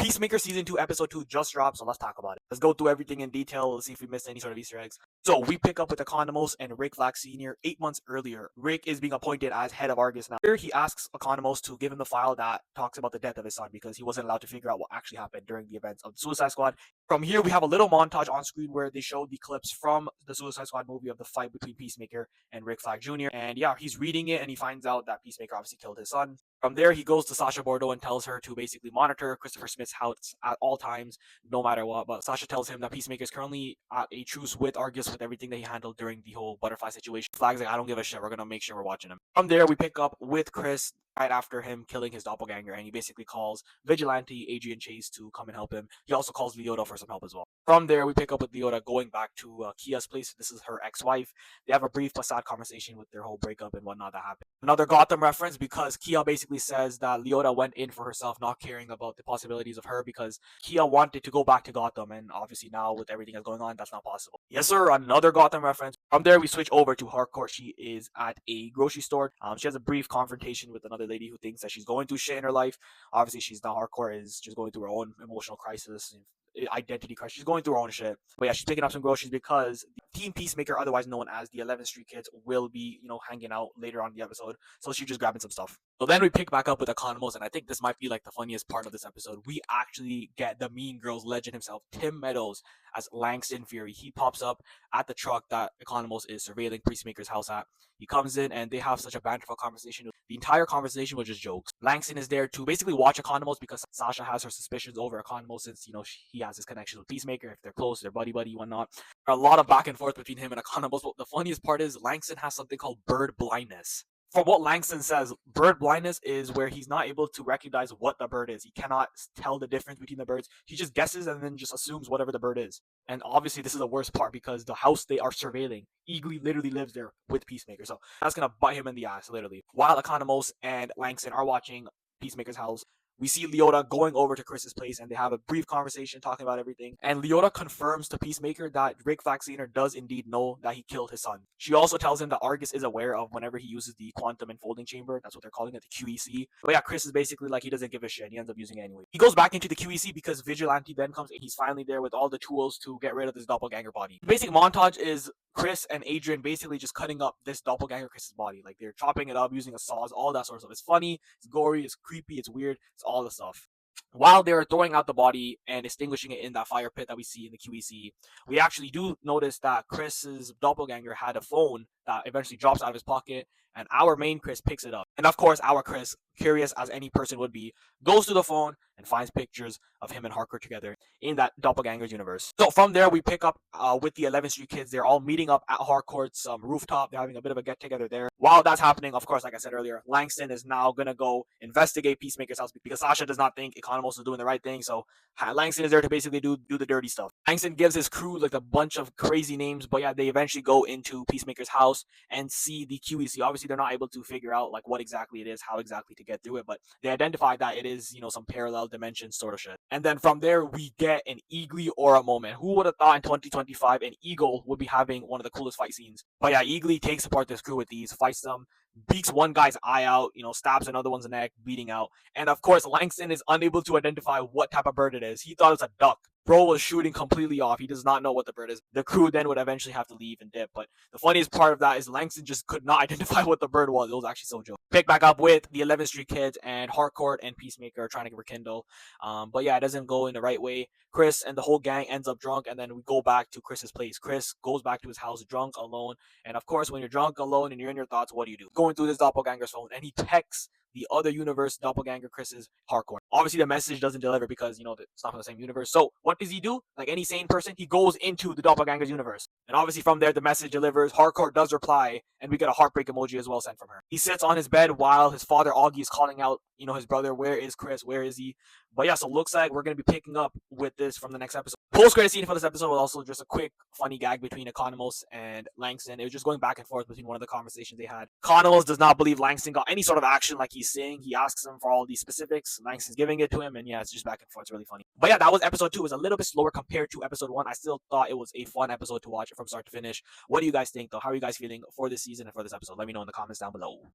Peacemaker Season 2, Episode 2 just dropped, so let's talk about it. Let's go through everything in detail. Let's see if we missed any sort of Easter eggs. So we pick up with Economos and Rick Flag Sr. 8 months earlier. Rick is being appointed as head of Argus now. Here he asks Economos to give him the file that talks about the death of his son because he wasn't allowed to figure out what actually happened during the events of the Suicide Squad. From here, we have a little montage on screen where they show the clips from the Suicide Squad movie of the fight between Peacemaker and Rick Flag Jr. And yeah, he's reading it and he finds out that Peacemaker obviously killed his son. From there, he goes to Sasha Bordeaux and tells her to basically monitor Christopher Smith's house at all times, no matter what. But Sasha tells him that Peacemaker is currently at a truce with Argus with everything that he handled during the whole butterfly situation. Flag's like, I don't give a shit. We're going to make sure we're watching him. From there, we pick up with Chris right after him killing his doppelganger, and he basically calls Vigilante Adrian Chase to come and help him. He also calls Leota for some help as well. From there, we pick up with Leota going back to Kia's place. This is her ex-wife. They have a brief but sad conversation with their whole breakup and whatnot that happened. Another Gotham reference because Kia basically says that Leota went in for herself, not caring about the possibilities of her because Kia wanted to go back to Gotham, and obviously now with everything that's going on, that's not possible. Yes, sir. Another Gotham reference. From there, we switch over to Harcourt. She is at a grocery store. She has a brief confrontation with another lady who thinks that she's going through shit in her life. Obviously, she's not. Harcourt is just going through her own emotional crisis, identity crisis. She's going through her own shit. But yeah, she's picking up some groceries because the Team Peacemaker, otherwise known as the 11th Street Kids, will be, hanging out later on in the episode. So she's just grabbing some stuff. So then we pick back up with Economos, and I think this might be like the funniest part of this episode. We actually get the Mean Girls legend himself, Tim Meadows, as Langston Fury. He pops up at the truck that Economos is surveilling Peacemaker's house at. He comes in and they have such a banterful conversation. The entire conversation was just jokes. Langston is there to basically watch Economos because Sasha has her suspicions over Economos since, he has his connections with Peacemaker. If they're close, they're buddy-buddy, whatnot. There are a lot of back and forth between him and Economos, but the funniest part is Langston has something called bird blindness. From what Langston says, bird blindness is where he's not able to recognize what the bird is. He cannot tell the difference between the birds. He just guesses and then just assumes whatever the bird is. And obviously this is the worst part because the house they are surveilling, Eagly literally lives there with Peacemaker. So that's going to bite him in the ass, literally. While Economos and Langston are watching Peacemaker's house, we see Leota going over to Chris's place and they have a brief conversation talking about everything. And Leota confirms to Peacemaker that Rick Flag Sr. does indeed know that he killed his son. She also tells him that Argus is aware of whenever he uses the quantum enfolding chamber. That's what they're calling it, the QEC. But yeah, Chris is basically like he doesn't give a shit. He ends up using it anyway. He goes back into the QEC because Vigilante then comes and he's finally there with all the tools to get rid of this doppelganger body. The basic montage is Chris and Adrian basically just cutting up this doppelganger Chris's body. Like they're chopping it up using a saws, all that sort of stuff. It's funny, it's gory, it's creepy, it's weird, it's all the stuff. While they're throwing out the body and extinguishing it in that fire pit that we see in the QEC, we actually do notice that Chris's doppelganger had a phone that eventually drops out of his pocket, and our main Chris picks it up. And of course, our Chris, curious as any person would be, goes to the phone and finds pictures of him and Harcourt together in that doppelganger's universe. So from there, we pick up with the 11th Street Kids. They're all meeting up at Harcourt's rooftop. They're having a bit of a get-together there. While that's happening, of course, like I said earlier, Langston is now going to go investigate Peacemaker's house because Sasha does not think Economos is doing the right thing. So Langston is there to basically do the dirty stuff. Langston gives his crew like a bunch of crazy names, but yeah, they eventually go into Peacemaker's house and see the QEC. Obviously, they're not able to figure out like what exactly it is, how exactly to get through it, but they identify that it is, some parallel dimension sort of shit. And then from there, we get an Eagly aura moment. Who would have thought in 2025 an Eagle would be having one of the coolest fight scenes? But yeah, Eagly takes apart this crew with these, fights them, beats one guy's eye out, stabs another one's neck, bleeding out. And of course, Langston is unable to identify what type of bird it is. He thought it was a duck. Bro was shooting completely off. He does not know what the bird is. The crew then would eventually have to leave and dip. But the funniest part of that is Langston just could not identify what the bird was. It was actually so joke. Pick back up with the 11th Street Kids and Harcourt and Peacemaker are trying to rekindle. But yeah, it doesn't go in the right way. Chris and the whole gang ends up drunk, and then we go back to Chris's place. Chris goes back to his house drunk, alone. And of course, when you're drunk, alone, and you're in your thoughts, what do you do? Going through this doppelganger's phone, and he texts the other universe doppelganger Chris's Harcourt. Obviously, the message doesn't deliver because, it's not from the same universe. So what does he do? Like any sane person, he goes into the doppelganger's universe. And obviously from there, the message delivers. Harcourt does reply, and we get a heartbreak emoji as well sent from her. He sits on his bed while his father, Augie, is calling out, his brother, where is Chris? Where is he? But yeah, so looks like we're going to be picking up with this from the next episode. Post-credit scene for this episode was also just a quick funny gag between Economos and Langston. It was just going back and forth between one of the conversations they had. Economos does not believe Langston got any sort of action like he's saying. He asks him for all these specifics. Langston's giving it to him, and yeah, it's just back and forth. It's really funny. But yeah, that was episode 2. It was a little bit slower compared to episode 1. I still thought it was a fun episode to watch from start to finish. What do you guys think, though? How are you guys feeling for this season and for this episode? Let me know in the comments down below.